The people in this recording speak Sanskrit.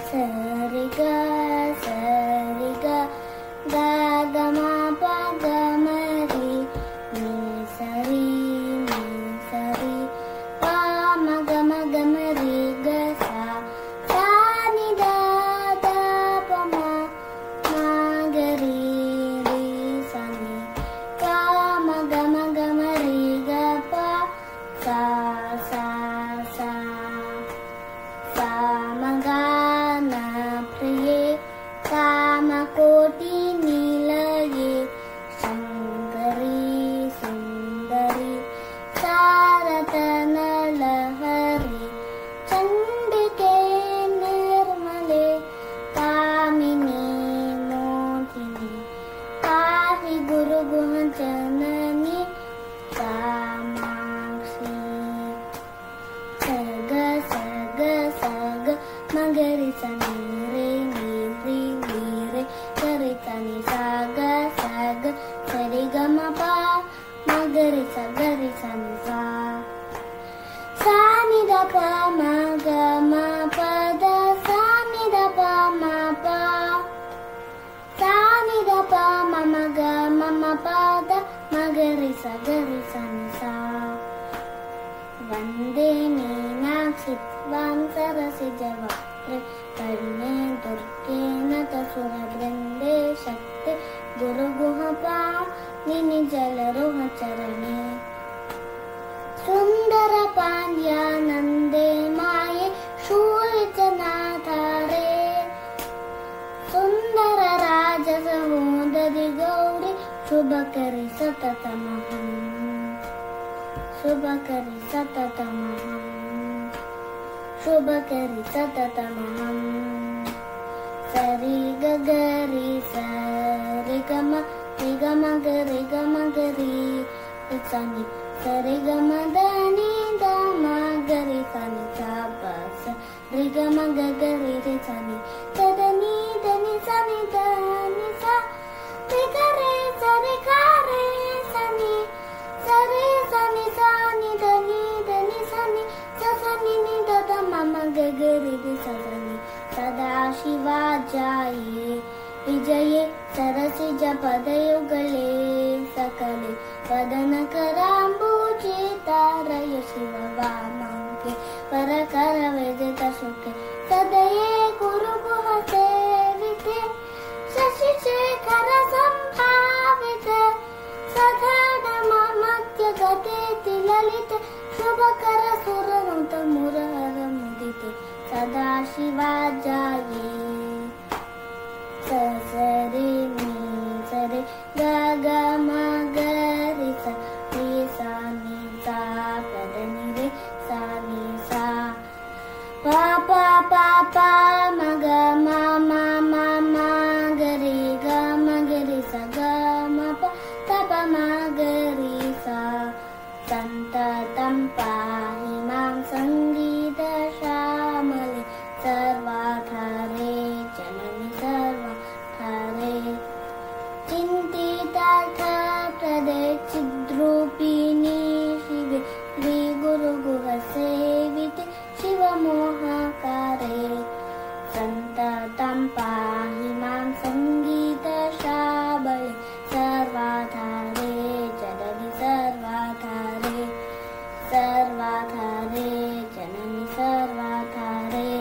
Sariga sariga ga ga ma pa ga ma ri ni sari pa ma ga ri ga sa ni da pa ma ga ri sa ni pa ma ga ri ga pa sa sa ma ga प्रिये कामकोटि निलये सुन्दरी सुन्दरी सारतन लहरी चण्डिके निर्मले कामिनी मोहिनी पाहि गुरुगुह जननी कामाक्षी सग सग सग मगरि सनि रे नि रे गरि सनि साग साग सरि ग म प मगरि सनि सा सा नि द प म ग म प द सा नि द प म प सा नि द प म म ग म प द मगरि सनि सा वन्दे मीनाक्षि त्वां सरसिजवक्त्रे कर्णे दुर्गे नतसुरवृन्दे शक्ते गुरुगुहपाणिनि जलरुहचरणे सुन्दरपाण्ड्यानन्दे माये शूलितनाधारे सुन्दरराजसहोदरि गौरि शुभकरि सततमहम् शुभकरि सततमहम् सरि ग गरि सरि ग म गरि सनि सरि ग म द नि द म गरि सनि सा प स रि ग म ग गरि रि सनि द द नि सनि द नि सा रि ग रे सरि ग रे सनि सरि सनि सा नि द नि सनि स सनि नि द द म म ग ग रि रि स सनि सदा शिवा जाये विजये सरसिज पदयुगले सकले वदन कराम्बुजे तारय शिव वामङ्के परकर विजित शुके सदये गुरुगुह सेविते शशिशेखर सम्भाविते सधर्म मध्य गते ललित शुभकर सुरनुत मुरहर मुदिते सदा शिवा जाये स सरि नि सरि ग ग म ग रि स रि सा नि सा प द नि रे सा नि सा प प प प म ग म म ग रि ग म ग रि स ग म प त प म ग रि सा सन्ततं पाहि मां सङ्गीतश्यामले सर्वाधारे जननि सर्वाधारे चिन्तितार्थप्रदे चिद्रूपिणी शिवे श्रीगुरुगुहसेविते शिवमोहाकारे सन्ततं पाहि मां सङ्गीतश्यामले सर्वाधारे जननि सर्वाधारे जननि सर्वाधारे